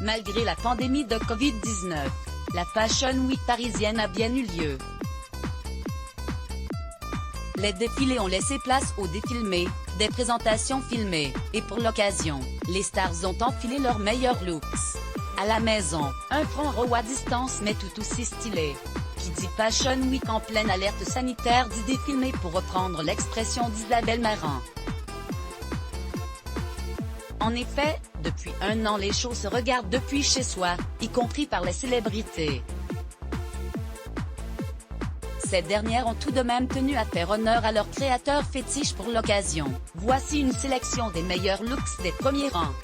Malgré la pandémie de Covid-19, la Fashion Week parisienne a bien eu lieu. Les défilés ont laissé place aux défilmés, des présentations filmées, et pour l'occasion, les stars ont enfilé leurs meilleurs looks. À la maison, un front row à distance mais tout aussi stylé. Qui dit Fashion Week en pleine alerte sanitaire dit défilmé pour reprendre l'expression d'Isabelle Marant. En effet, depuis un an les shows se regardent depuis chez soi, y compris par les célébrités. Ces dernières ont tout de même tenu à faire honneur à leur créateur fétiche pour l'occasion. Voici une sélection des meilleurs looks des premiers rangs.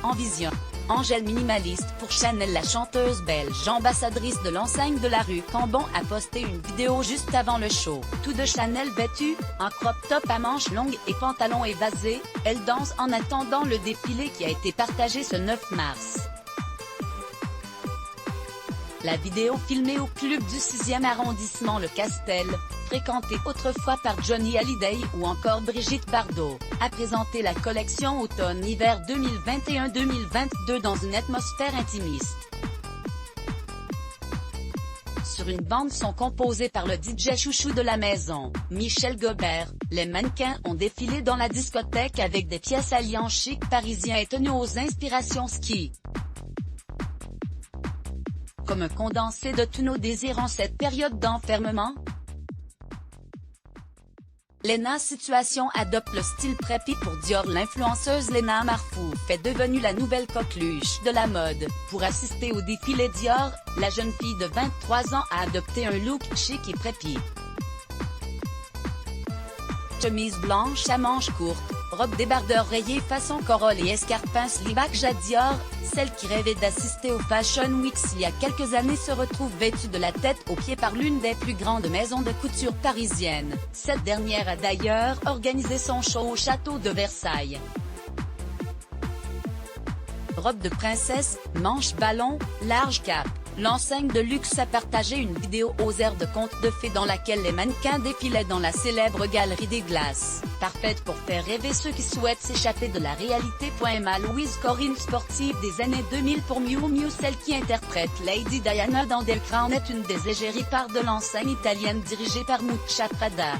En vision, Angèle minimaliste pour Chanel. La chanteuse belge ambassadrice de l'enseigne de la rue Cambon a posté une vidéo juste avant le show. Tout de Chanel vêtue, en crop top à manches longues et pantalon évasé, elle danse en attendant le défilé qui a été partagé ce 9 mars. La vidéo filmée au club du 6e arrondissement Le Castel, fréquenté autrefois par Johnny Hallyday ou encore Brigitte Bardot, a présenté la collection automne-hiver 2021-2022 dans une atmosphère intimiste. Sur une bande son composée par le DJ chouchou de la maison, Michel Gobert, les mannequins ont défilé dans la discothèque avec des pièces alliant chic parisien et tenues aux inspirations ski. Comme un condensé de tous nos désirs en cette période d'enfermement. Léna Situation adopte le style preppy pour Dior. L'influenceuse Léna Marfouf est devenue la nouvelle coqueluche de la mode. Pour assister au défilé Dior, la jeune fille de 23 ans a adopté un look chic et preppy. Chemise blanche à manches courtes, robe débardeur rayée façon corolle et escarpins slip-back Dior, celle qui rêvait d'assister au Fashion Week il y a quelques années se retrouve vêtue de la tête aux pieds par l'une des plus grandes maisons de couture parisiennes. Cette dernière a d'ailleurs organisé son show au château de Versailles. Robe de princesse, manche ballon, large cape. L'enseigne de luxe a partagé une vidéo aux airs de contes de fées dans laquelle les mannequins défilaient dans la célèbre galerie des glaces, parfaite pour faire rêver ceux qui souhaitent s'échapper de la réalité. Ma Louise Corinne sportive des années 2000 pour Miu Miu. Celle qui interprète Lady Diana dans Del Crown est une des égéries par de l'enseigne italienne dirigée par Miuccia Prada.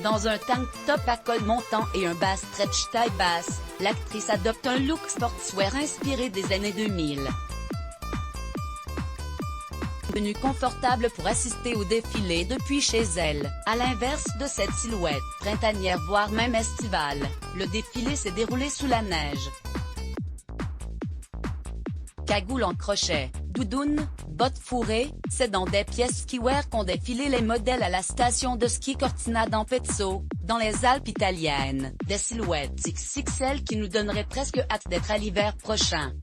Dans un tank top à col montant et un bas stretch taille basse, l'actrice adopte un look sportswear inspiré des années 2000. Tenue confortable pour assister au défilé depuis chez elle. À l'inverse de cette silhouette printanière voire même estivale, le défilé s'est déroulé sous la neige. Cagoule en crochet, doudoune, bottes fourrées, c'est dans des pièces skiwear qu'ont défilé les modèles à la station de ski Cortina d'Ampezzo, dans les Alpes italiennes, des silhouettes XXL qui nous donneraient presque hâte d'être à l'hiver prochain.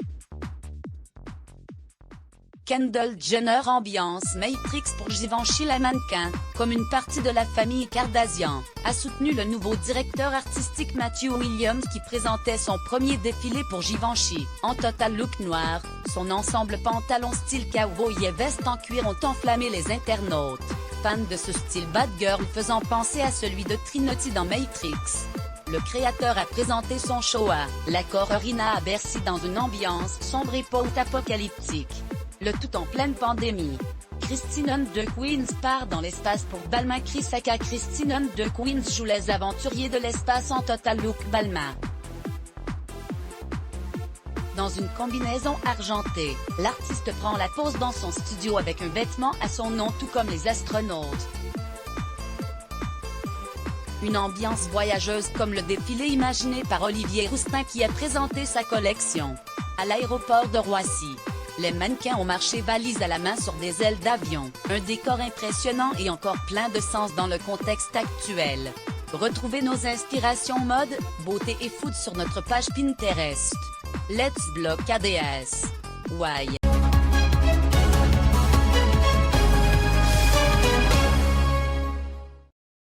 Kendall Jenner ambiance Matrix pour Givenchy. La mannequin, comme une partie de la famille Kardashian, a soutenu le nouveau directeur artistique Matthew Williams qui présentait son premier défilé pour Givenchy. En total look noir, son ensemble pantalon style cowboy et veste en cuir ont enflammé les internautes, fans de ce style bad girl faisant penser à celui de Trinity dans Matrix. Le créateur a présenté son show à l'Accor Arena à Bercy dans une ambiance sombre et post-apocalyptique. Le tout en pleine pandémie. Christine and the Queens part dans l'espace pour Balmain. Chris aka Christine and the Queens joue les aventuriers de l'espace en total look Balmain. Dans une combinaison argentée, l'artiste prend la pose dans son studio avec un vêtement à son nom tout comme les astronautes. Une ambiance voyageuse comme le défilé imaginé par Olivier Rousteing qui a présenté sa collection. À l'aéroport de Roissy, les mannequins ont marché valises à la main sur des ailes d'avion, un décor impressionnant et encore plein de sens dans le contexte actuel. Retrouvez nos inspirations mode, beauté et food sur notre page Pinterest. Let's block ADS. Why?